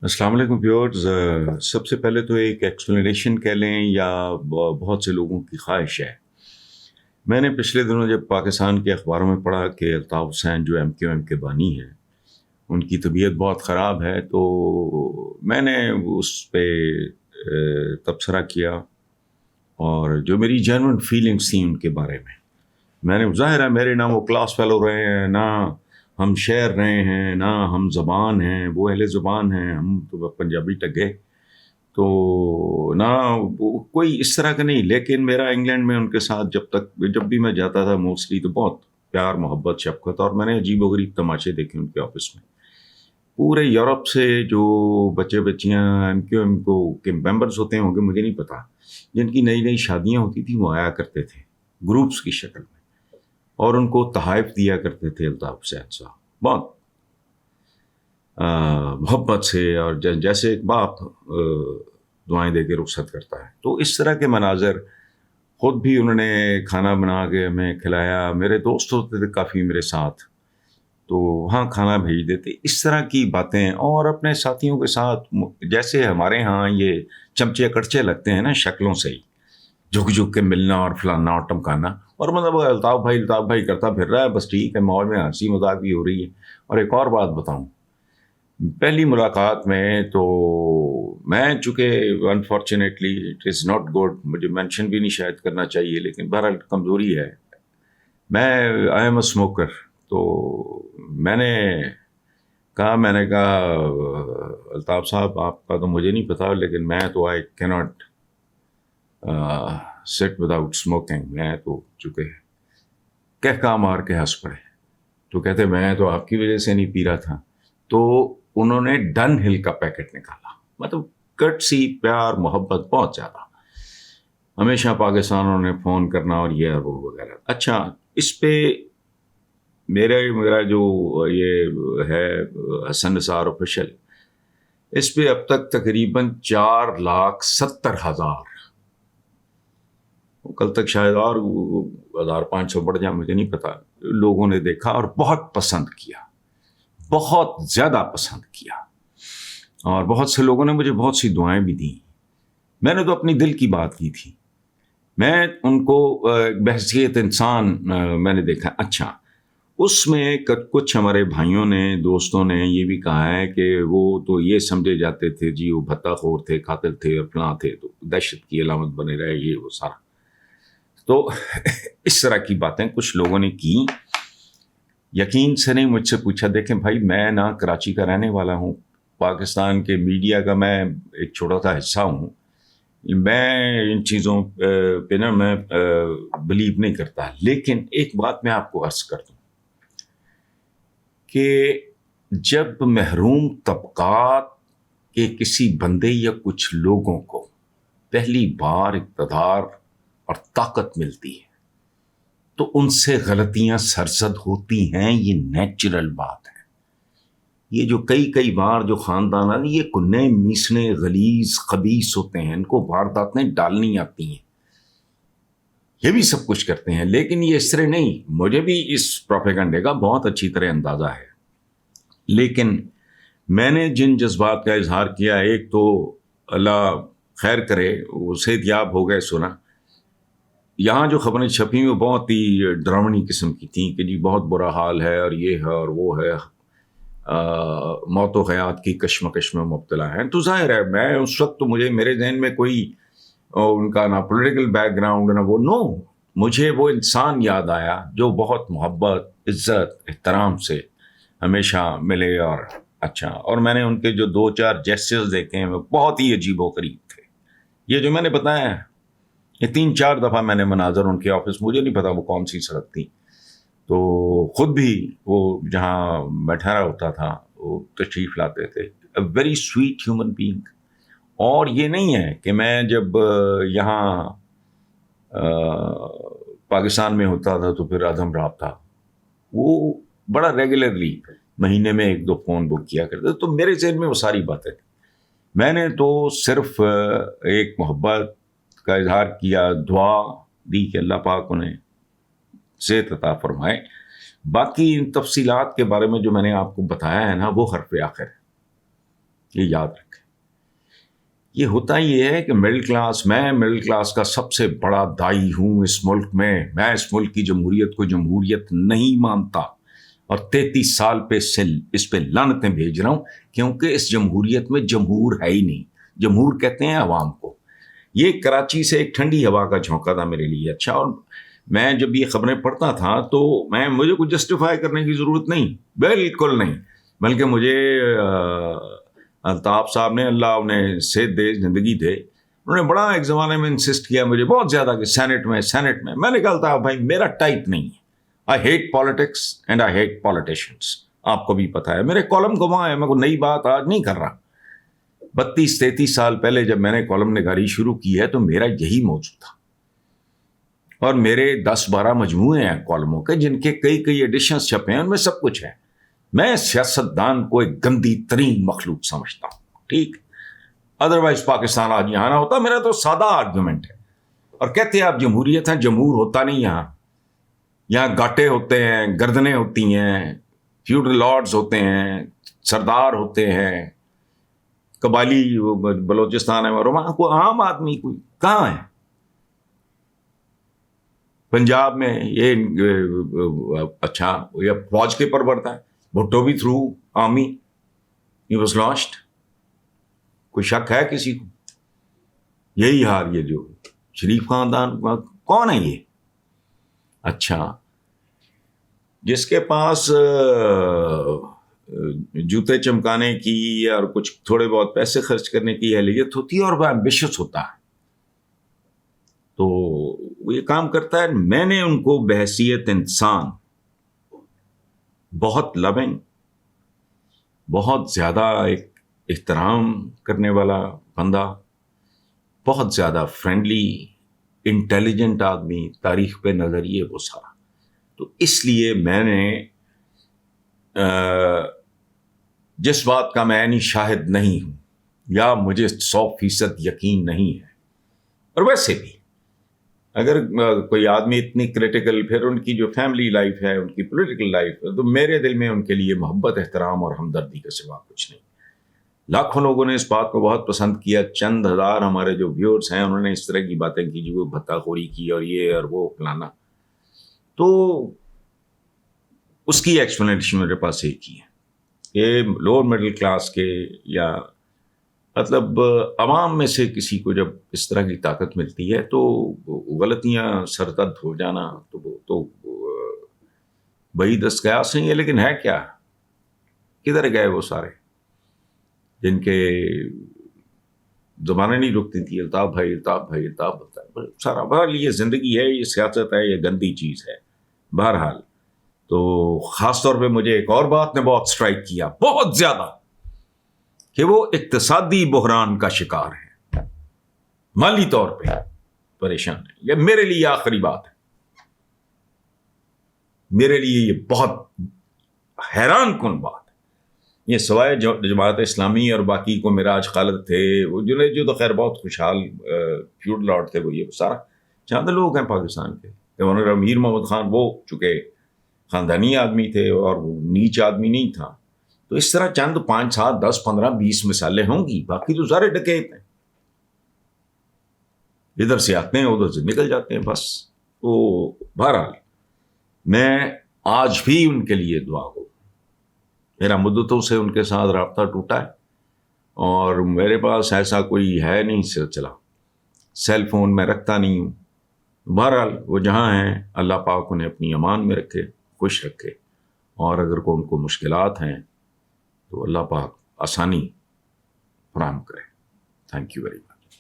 السلام علیکم ویورز، سب سے پہلے تو ایک ایکسپلینیشن کہہ لیں یا بہت سے لوگوں کی خواہش ہے. میں نے پچھلے دنوں جب پاکستان کے اخباروں میں پڑھا کہ الطاف حسین جو MQM کے بانی ہیں ان کی طبیعت بہت خراب ہے، تو میں نے اس پہ تبصرہ کیا اور جو میری جنرل فیلنگس تھیں ان کے بارے میں نے ظاہر ہے میرے نہ وہ کلاس فیلو رہے ہیں، نہ ہم شعر رہے ہیں، نہ ہم زبان ہیں، وہ اہل زبان ہیں، ہم تو پنجابی ٹگے، تو نہ کوئی اس طرح کا نہیں. لیکن میرا انگلینڈ میں ان کے ساتھ جب بھی میں جاتا تھا موسٹلی تو بہت پیار محبت شفقت، اور میں نے عجیب و غریب تماشے دیکھے ان کے آفس میں. پورے یورپ سے جو بچے بچیاں MQM کو کے ممبرز ہوتے ہیں ہوں گے مجھے نہیں پتا، جن کی نئی نئی شادیاں ہوتی تھیں وہ آیا کرتے تھے گروپس کی شکل میں اور ان کو تحائف دیا کرتے تھے الطاف حسین صاحب بہت محبت سے، اور جیسے ایک باپ دعائیں دے کے رخصت کرتا ہے. تو اس طرح کے مناظر خود بھی انہوں نے کھانا بنا کے ہمیں کھلایا. میرے دوست ہوتے تھے کافی میرے ساتھ، تو وہاں کھانا بھیج دیتے. اس طرح کی باتیں، اور اپنے ساتھیوں کے ساتھ جیسے ہمارے ہاں یہ چمچے کڑچے لگتے ہیں نا شکلوں سے ہی، جھک جھک کے ملنا اور فلانا اور ٹمکانا، اور مطلب الطاف بھائی کرتا پھر رہا ہے، بس ٹھیک ہے، موج میں ہنسی مذاق بھی ہو رہی ہے. اور ایک اور بات بتاؤں، پہلی ملاقات میں تو میں چونکہ unfortunately it is not good, مجھے مینشن بھی نہیں شاید کرنا چاہیے لیکن بہرحال کمزوری ہے، میں آئی ایم اے اسموکر. تو میں نے کہا الطاف صاحب آپ کا تو مجھے نہیں پتا لیکن میں تو آئی کی ناٹ سٹ وداؤٹ اسموکنگ. میں تو چونکہ کہہ مار کے ہنس پڑے، تو کہتے میں تو آپ کی وجہ سے نہیں پی رہا تھا. تو انہوں نے ڈن ہل کا پیکٹ نکالا، مطلب کٹسی پیار محبت بہت زیادہ، ہمیشہ پاکستانوں نے فون کرنا اور یہ وہ وغیرہ. اچھا، اس پہ میرا جو یہ ہے حسن نثار آفیشل، اس پہ اب تک تقریباً 4,70,000، کل تک شاید اور 1,500 بڑھ جائے مجھے نہیں پتا، لوگوں نے دیکھا اور بہت پسند کیا، بہت زیادہ پسند کیا. اور بہت سے لوگوں نے مجھے بہت سی دعائیں بھی دیں. میں نے تو اپنی دل کی بات کی تھی، میں ان کو بحیثیت انسان میں نے دیکھا. اچھا، اس میں کچھ ہمارے بھائیوں نے دوستوں نے یہ بھی کہا ہے کہ وہ تو یہ سمجھے جاتے تھے جی وہ بھتہ خور تھے، قاتل تھے اور فلاں تھے، تو دہشت کی علامت بنے رہے یہ وہ سارا. تو اس طرح کی باتیں کچھ لوگوں نے کی، یقین سے نہیں. مجھ سے پوچھا، دیکھیں بھائی میں نہ کراچی کا رہنے والا ہوں، پاکستان کے میڈیا کا میں ایک چھوٹا سا حصہ ہوں، میں ان چیزوں پہ نا میں بلیو نہیں کرتا. لیکن ایک بات میں آپ کو عرض کر دوں کہ جب محروم طبقات کے کسی بندے یا کچھ لوگوں کو پہلی بار اقتدار اور طاقت ملتی ہے تو ان سے غلطیاں سرزد ہوتی ہیں، یہ نیچرل بات ہے. یہ جو کئی بار جو خاندان یہ کنے میسنے غلیظ خبیث ہوتے ہیں، ان کو وارداتیں ڈالنی آتی ہیں، یہ بھی سب کچھ کرتے ہیں، لیکن یہ اس طرح نہیں. مجھے بھی اس پروپیگنڈے کا بہت اچھی طرح اندازہ ہے، لیکن میں نے جن جذبات کا اظہار کیا، ایک تو اللہ خیر کرے وہ صحت یاب ہو گئے سنا. یہاں جو خبریں چھپی وہ بہت ہی ڈراؤنی قسم کی تھیں کہ جی بہت برا حال ہے اور یہ ہے اور وہ ہے، موت و حیات کی کشمکش میں مبتلا ہیں. تو ظاہر ہے میں اس وقت تو میرے ذہن میں کوئی ان کا نہ پولیٹیکل بیک گراؤنڈ نہ وہ مجھے وہ انسان یاد آیا جو بہت محبت عزت احترام سے ہمیشہ ملے. اور اچھا، اور میں نے ان کے جو 2-4 جیسچرز دیکھے ہیں وہ بہت ہی عجیب و غریب تھے. یہ جو میں نے بتایا ہے، یہ 3-4 دفعہ میں نے مناظر ان کے آفس، مجھے نہیں پتا وہ کون سی سڑک تھی، تو خود بھی وہ جہاں بیٹھا رہا ہوتا تھا وہ تشریف لاتے تھے. A very sweet human being. اور یہ نہیں ہے کہ میں جب یہاں پاکستان میں ہوتا تھا تو پھر ادھم رابطہ، وہ بڑا ریگولرلی مہینے میں 1-2 فون بک کیا کرتے. تو میرے ذہن میں وہ ساری باتیں تھیں. میں نے تو صرف ایک محبت کا اظہار کیا، دعا دی کہ اللہ پاک انہیں صحت عطا فرمائے. باقی ان تفصیلات کے بارے میں جو میں نے آپ کو بتایا ہے نا وہ حرف آخر ہے. یہ یاد رکھیں. یہ ہوتا یہ ہے کہ میں مڈل کلاس کا سب سے بڑا دائی ہوں اس ملک میں اس ملک کی جمہوریت کو جمہوریت نہیں مانتا، اور 33 سال پہ اس پہ لعنتیں بھیج رہا ہوں، کیونکہ اس جمہوریت میں جمہور ہے ہی نہیں. جمہور کہتے ہیں عوام کو. یہ کراچی سے ایک ٹھنڈی ہوا کا جھونکا تھا میرے لیے. اچھا، اور میں جب یہ خبریں پڑھتا تھا تو مجھے کچھ جسٹیفائی کرنے کی ضرورت نہیں، بالکل نہیں، بلکہ مجھے الطاف صاحب نے، اللہ انہیں صحت دے، زندگی دے، انہوں نے بڑا ایک زمانے میں انسسٹ کیا مجھے بہت زیادہ کہ سینٹ میں نے کہا تھا بھائی میرا ٹائپ نہیں ہے. I hate politics and I hate politicians. آپ کو بھی پتا ہے میرے کالم کو وہاں ہے، میں کوئی نئی بات آج نہیں کر رہا. 32-33 سال پہلے جب میں نے کالم نگاری شروع کی ہے تو میرا یہی موضوع تھا، اور میرے 10-12 مجموعے ہیں کالموں کے جن کے کئی ایڈیشنز چھپے ہیں، ان میں سب کچھ ہے. میں سیاستدان کو ایک گندی ترین مخلوق سمجھتا ہوں. ٹھیک، ادروائز پاکستان آج یہاں نہ ہوتا. میرا تو سادہ آرگیومنٹ ہے. اور کہتے ہیں آپ جمہوریت ہیں، جمہور ہوتا نہیں. یہاں گاٹے ہوتے ہیں، گردنیں ہوتی ہیں، فیوڈل لارڈز ہوتے ہیں، سردار ہوتے ہیں، قبائلی بلوچستان ہے، وہاں کوئی عام آدمی کوئی کہاں ہے. پنجاب میں یہ اچھا یہ فوج کے پر بڑھتا ہے. بھٹو بھی through army he was last. کوئی شک ہے کسی کو؟ یہی حال یہ جو شریف خاندان کون ہے یہ؟ اچھا، جس کے پاس جوتے چمکانے کی اور کچھ تھوڑے بہت پیسے خرچ کرنے کی اہلیت ہوتی ہے اور وہ ایمبیشس ہوتا ہے تو وہ یہ کام کرتا ہے. میں نے ان کو بحیثیت انسان بہت لونگ، بہت زیادہ ایک احترام کرنے والا بندہ، بہت زیادہ فرینڈلی، انٹیلیجنٹ آدمی، تاریخ پہ نظریے وہ سارا. تو اس لیے میں نے جس بات کا میں عینی شاہد نہیں ہوں یا مجھے 100% یقین نہیں ہے، اور ویسے بھی اگر کوئی آدمی اتنی کریٹیکل، پھر ان کی جو فیملی لائف ہے، ان کی پولیٹیکل لائف ہے، تو میرے دل میں ان کے لیے محبت، احترام اور ہمدردی کے سوا کچھ نہیں. لاکھوں لوگوں نے اس بات کو بہت پسند کیا. چند ہزار ہمارے جو ویورز ہیں انہوں نے اس طرح کی باتیں کی جو بھتہ خوری کی اور یہ اور وہ فلانا. تو اس کی ایکسپلینیشن میرے پاس ایک ہی ہے کہ لوور مڈل کلاس کے یا مطلب عوام میں سے کسی کو جب اس طرح کی طاقت ملتی ہے تو غلطیاں سرزد ہو جانا تو وہ تو بڑی دستقیاس نہیں ہے. لیکن ہے کیا، کدھر گئے وہ سارے جن کے زبانیں نہیں رکتی تھی الطاف بھائی بولتا ہے سارا. بہرحال یہ زندگی ہے، یہ سیاست ہے، یہ گندی چیز ہے. بہرحال تو خاص طور پہ مجھے ایک اور بات نے بہت سٹرائک کیا، بہت زیادہ، کہ وہ اقتصادی بحران کا شکار ہے، مالی طور پہ پریشان ہے. یہ میرے لیے آخری بات ہے، میرے لیے یہ بہت حیران کن بات ہے. یہ سوائے جماعت اسلامی اور باقی کو میراج خالد تھے، وہ جو تو خیر بہت خوشحال فیوڈ لارڈ تھے، وہ یہ سارا چند لوگ ہیں پاکستان کے. گورنر امیر محمد خان وہ چونکہ خاندانی آدمی تھے اور وہ نیچ آدمی نہیں تھا، تو اس طرح چند 5 7 10 15 20 مثالیں ہوں گی. باقی تو سارے ڈکیت ہیں، ادھر سے آتے ہیں ادھر سے نکل جاتے ہیں بس. تو بہرحال میں آج بھی ان کے لیے دعا ہو. میرا مدتوں سے ان کے ساتھ رابطہ ٹوٹا ہے اور میرے پاس ایسا کوئی ہے نہیں سلسلہ، سیل فون میں رکھتا نہیں ہوں. بہرحال وہ جہاں ہیں اللہ پاک انہیں اپنی امان میں رکھے، خوش رکھے، اور اگر ان کو مشکلات ہیں تو اللہ پاک آسانی فراہم کرے. Thank you very much.